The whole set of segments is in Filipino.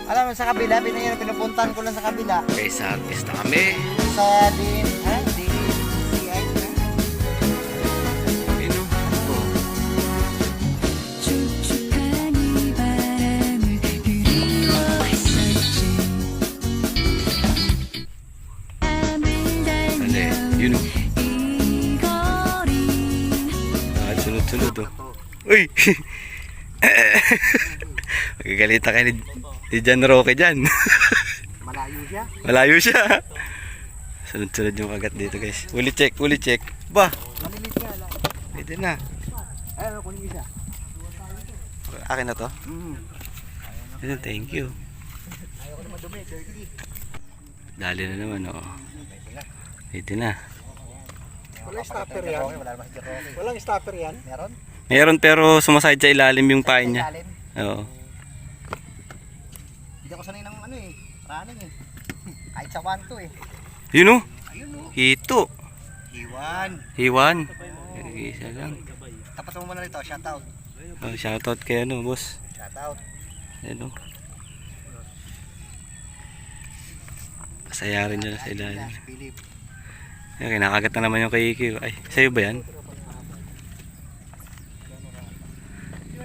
Alam mo, sa kabila, pinupuntahan ko lang sa kabila. Okay, sa artista kami. Sa DCI. Ayun o. Oh. Dali, yun o. Sunod-sunod o. Uy! Magkagalita kayo ni John Roque dyan. Malayo siya. Malayo siya. Sunod-sunod yung kagat dito guys. Uli check, uli check. Ba? Malilit niya. Pwede na. Ayun, kunin isa. Akin na to? Ayun, thank you. Ayaw ko na madumi, dirty. Dali na naman o. Pwede na. Walang stopper yan. Walang stopper yan. Meron? Meron pero sumaside sa ilalim yung pain niya. Ilalim. Oo. Hindi ako sanay ng ano eh. Running eh. Kahit sa 1-2 eh. Yun o. Ayun o. Hito. Iwan. Hiwan. Isa lang. Tapos mo muna rito. Shoutout. Oh, shoutout kay ano, boss. Shoutout. Ano? Pasayarin nyo na sa ilalim. Si Philip. Ay, kinakagat na naman yung kay Iki. Ay, sa'yo ba yan?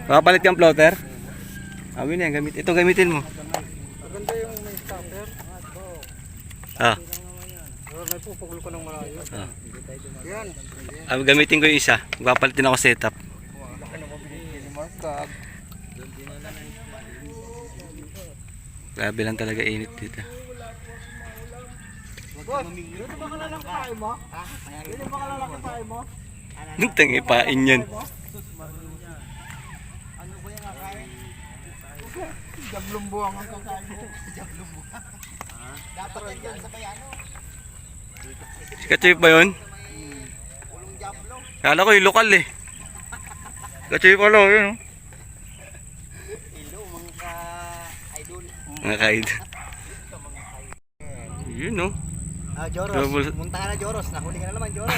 Makapalit kang floater? Amin yan, gamit. Ito gamitin mo. Maganda yung may stopper. Ah. May pupukul ko ng malayo. Ah. Yan. Gamitin ko yung isa. Magpapalitin ako setup. Baka na mabilis ni Mark Gab. Grabe lang talaga init dito. Boss, dito ba kalalaki tayo mo? Dito ba kalalaki tayo mo? Nagtang ipain yan. Ano ko yung kakain? Jablong buwang ang kakain mo. Jablong buwang. Dapat yan sa kayano. Si Kachoy ba yun? Ulong jablong. Kala ko yung lokal eh. Kachoy pala yun. Hello mga ka-idol. Mga kaid. Yun no. Ah, Joros. Munta ka na Joros. Nahuli ka na naman Joros.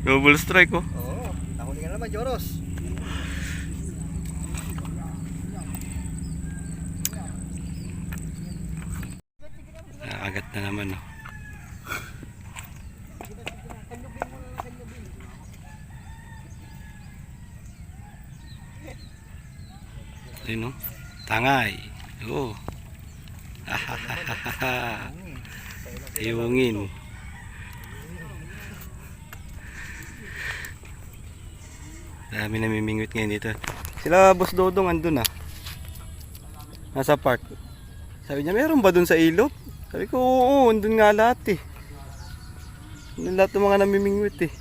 Double strike oh. Oo, nahuli ka na naman Joros. Nakagat na naman oh. Ayun oh. Tangay. Oo. Ahahaha. Iwungin. Dami namimingwit ngayon dito. Sila Boss Dodong andun ah. Nasa park. Sabi niya, meron ba dun sa ilog? Sabi ko, oo, andun nga lahat eh. Andun lahat ng mga namimingwit eh.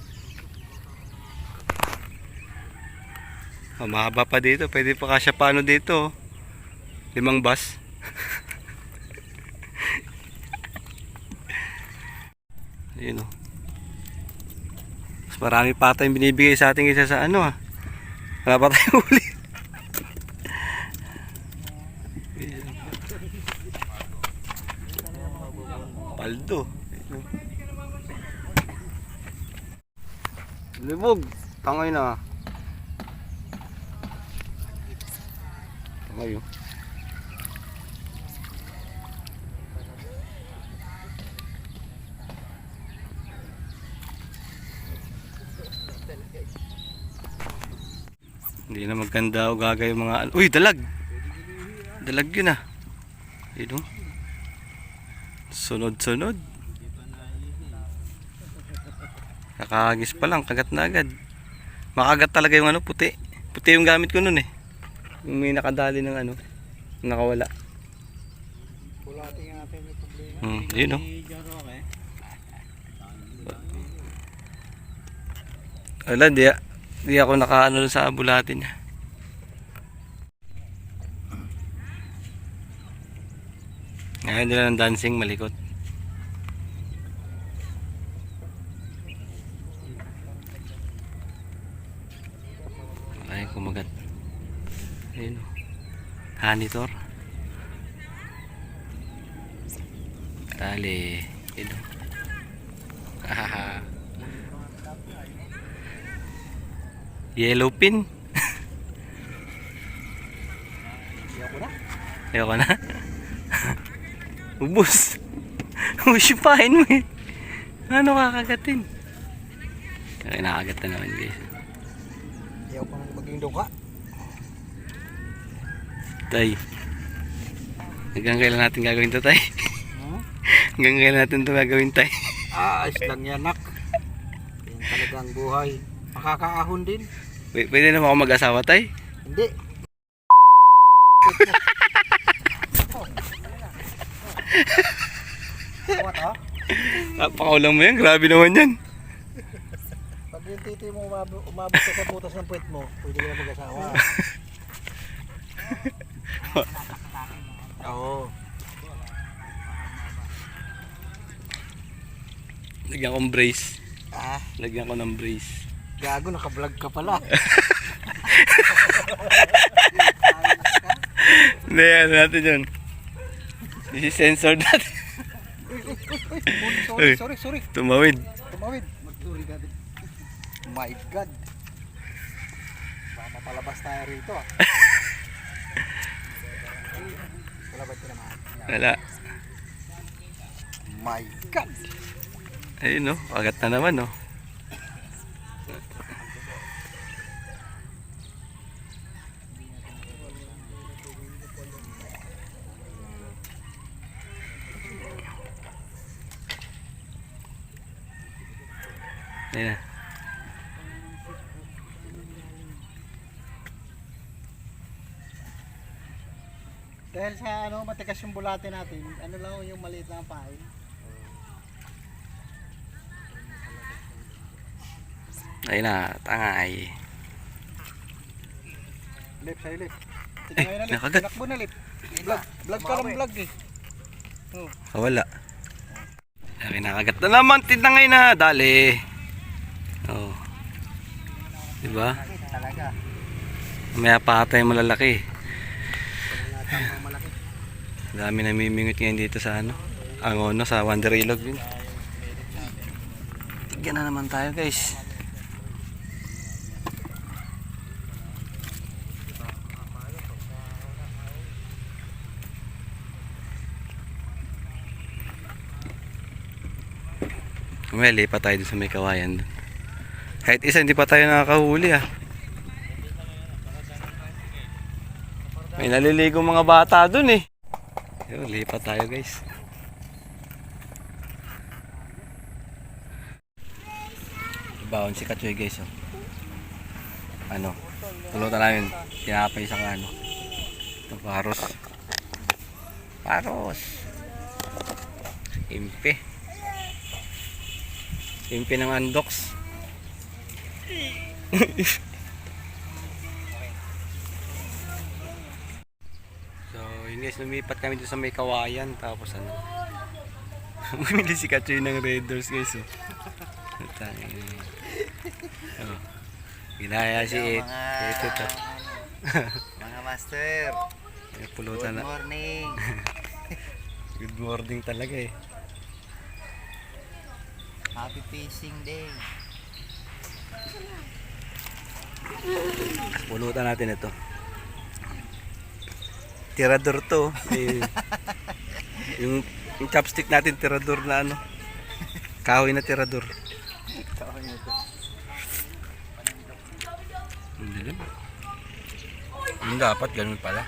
Oh, mahaba pa dito. Pwede pa kasya paano dito. 5 bus. Ayun o. Mas marami pa tayong binibigay sa ating isa sa ano ah. Wala pa tayong uli. Paldo. Libog. Tangay na. Tangay oh. Hindi na maganda o gagay yung mga... Uy, dalag! Dalag yun ah. Yun o. Sunod-sunod. Kakagis pa lang, kagat na agad. Makagat talaga yung ano, puti. Puti yung gamit ko nun eh. Yung may nakadali ng ano, nakawala. Bulating natin yung problema. Yun o. Wala, di ako nakaano sa bulatin niya. Ngayon nila ng dancing malikot. Ay kumagat. Ayun o. Hanitor. Dali. Ayun o. Hahaha. Yellow pin. Ayoko na. Ayoko na. Ubus. Usipahin mo eh. Ano kakagatin? Kaya nakagat na naman guys. Ayaw ko nang maging duka. Tay. Hanggang kailan natin gagawin to, Tay? Hanggang kailan natin to gagawin, Tay? Ayos lang yan, nak. Yan talagang buhay. Makakaahon din. Pwede naman ako mag-asawa, Tay? Hindi. What, ha? Napakaulang mo yan. Grabe naman yan. Pag yung titi mo umabot ka sa butas ng puwet mo, pwede ka na mag-asawa. Oo. Lagyan kong brace. Ah, Lagyan ko ng brace. gago, naka-vlog ka pala. Hindi, ano natin yun. Isi-sensor natin. Sorry. Tumawid. Tumawid. Magturi ka din. My God. Baka mapalabas tayo rito, ah. Wala ba ito naman? Wala. My God. Ayun no, kagat na naman no. Ayun na. Dahil sa matigas yung bulate natin, ano lang yung maliit na pain. Ayun na, tangay. Lip, sa'yo lip. Tingnan na lip. nakagat. Tinakbo na lip. Vlog ka lang vlog eh. Wala. Ay, nakagat na naman, tinangay na, dali. Oh. Diba? Talaga. May patay malalaki. Tamang malaki. Dami namimingwit ngayon dito sa ano, Angono, sa Wonder Ilog yun. Tigyan na naman tayo guys. May lipat tayo dun sa may kawayan dun. Kahit isa hindi pa tayo nakakahuli ah. May naliligo mga bata dun eh. Yo, lipat tayo guys. Baon si Katsoy guys oh. Ano? Pulutan namin. Tinapay sa ano. Ito paros. Paros. Impe. Impe ng andoks. So, yun guys, lumipat kami dito sa may kawayan. Tapos ano, bumili si Katsoy ng Red Doors guys oh. Oh. Ginaya si Ed. Ito to. Mga master, May pulutan na. morning. Good morning talaga eh. Happy fishing day. Pulutan natin ito. Tirador to. Eh, yung chopstick natin, tirador na ano. Kahoy na tirador. Hindi naman. Yung dapat, ganun pala.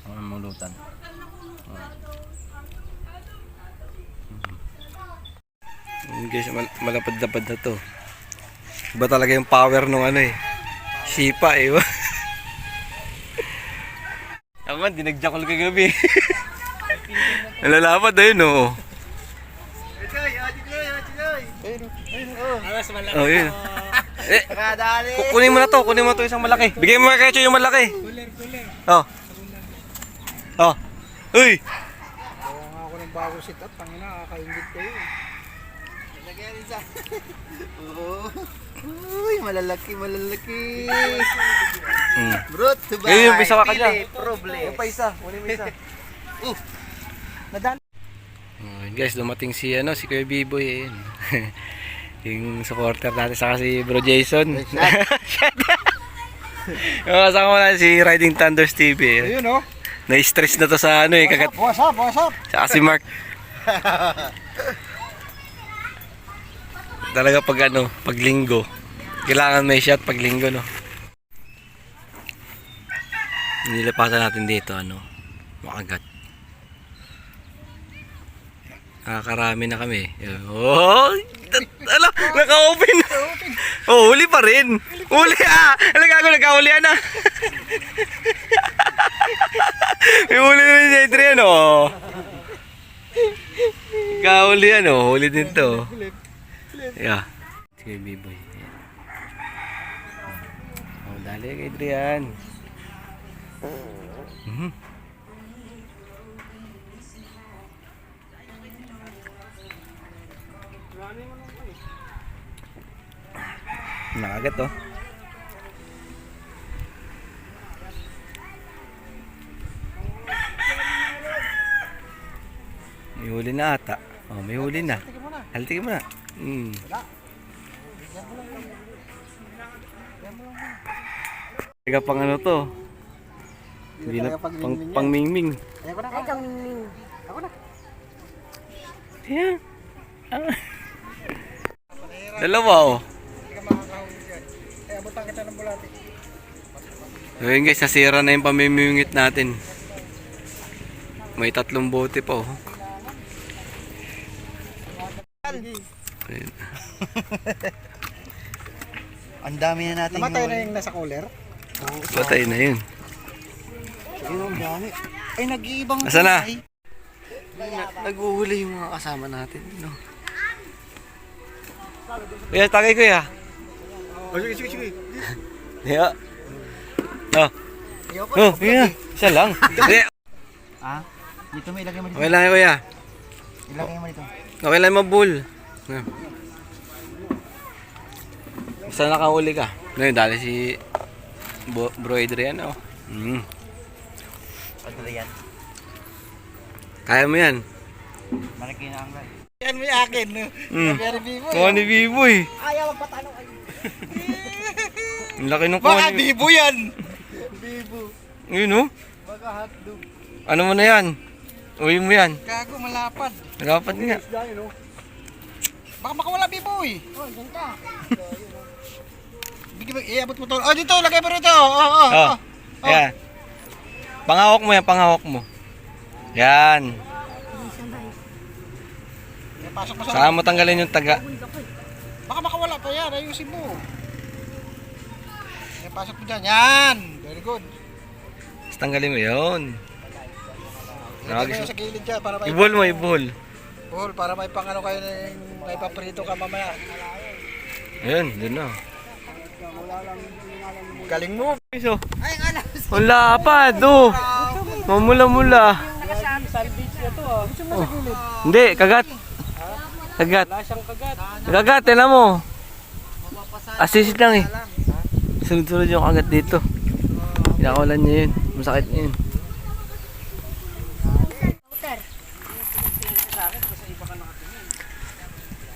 Ang mulutan. Guys, malapad-lapad na to. Iba talaga yung power nung ano eh. Sipa eh. Ako man, dinagjakol kagabi. Nalalapad na yun oh. Oh, yun. Eh, kunin mo na to, kunin mo to isang malaki. Bigay mo kay Katsoy yung malaki. Oh. Oh. Uy. Gawa nga ako ng bagong sit up, pangina, kakaingit kayo. Lagyan rin sa... Uy, malalaki. Brut, subay. Ngayon yung isa ka kanya. Problem. Yung pa isa, kunin mo isa. Nadali. Oh, guys, dumating si ano, si Kuya Biboy eh. Yung supporter natin saka si Bro Jason. Yung kasama na si Riding Thunders TV. Ayun oh. Na-stress na to sa ano eh, kagat. What's up? Tsaka si Mark. Talaga pag ano, pag linggo. Kailangan may shot pag linggo, no? Nilipatan natin dito, ano, makagat. Nakakarami na kami. Oh! Ala, naka-open. Oh, huli pa rin. Huli ah! Alam gago, nagkahulian na. May huli na si Adrian, oh. Nagkahulian, oh. Huli din to. Yeah. Sige, B-boy. Oh, dali kay Adrian. Nakagat to. May huli na ata. Oh, may huli na. Haltikin mo na. Teka pang ano to? Hindi na pang mingming. Ako na. Ako na. Yan. Dalawa oh. Hindi ka makakahuli dyan. Ay, abutan kita ng bulate. So yun guys, nasira na yung pamimingit natin. May 3 bote pa oh. Ayun. Ang dami na natin. Namatay na yung nasa cooler. Patay na yun. Ayun, ang dami. Ay, nag-iibang. Nasaan na? Nag-uhuli yung mga kasama natin. No? Kuya, tagay kuya. Oh, sige. Yeah. Oh. Oh, yeah. Isa lang. Ah? Dito mo, ilagay mo dito. Okay lang kuya. Ilagay mo dito. Okay lang mabul. Basta nakahuli ka. Ngayon, dali si Bro Adrian, oh. Patuloy yan. Kaya mo yan. Malaki na ang live. Yan mo yung akin, no? Very Biboy. Kuha ni Biboy. Ayaw magpatanong kayo. Ang laki nung kuha Baka ni Bibo yan. Bibo. Yun, oh. Baka hotdog. Ano mo na yan? Uwi mo yan. Gago, malapad. Nagapat nga. Baka makawala Biboy. Oh, dyan ka. Iabot mo to. Oh, dito, lagay mo rito. Oh. Ayan. Pangawak mo yan, pangawak mo. Yan. Pasok mo sa... Saan mo tanggalin yung taga? Baka makawala pa yan. Ayusin mo. Pasok mo dyan. Yan. Very good. Tapos tanggalin mo yun. Lagay mo sa gilid dyan para may... Ibol mo, ibol. Ibol, para may pang ano kayo may paprito ka mamaya. Ayun, dun na. Galing mo. So, Ay, ang alam. ang lapad, oh. Mamula-mula. Salvage na to, ah. Gusto mo sa gilid? Hindi, kagat. Kagat. Wala siyang kagat. Kagat, tinan mo. Assist lang eh. Sunod-sunod yung kagat dito. Pinakawalan niya yun. Masakit niya yun.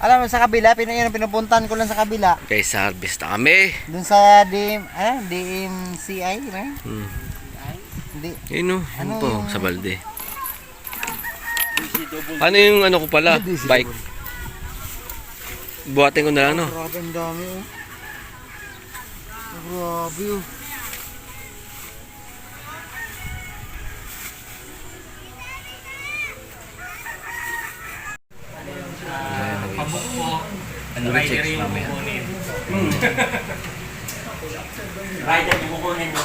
Alam mo sa kabila, pinupuntahan ko lang sa kabila. Guys, harvest na kami. Doon sa DMCI, right? Hindi. Yun, oh. Ano Ano po, yung- sa balde. Ano yung ano ko pala? Bike. Buhatin ko na lang, no? Grabe, ang dami, oh. Grabe, oh. Rider yung kukunin. Rider yung kukunin mo.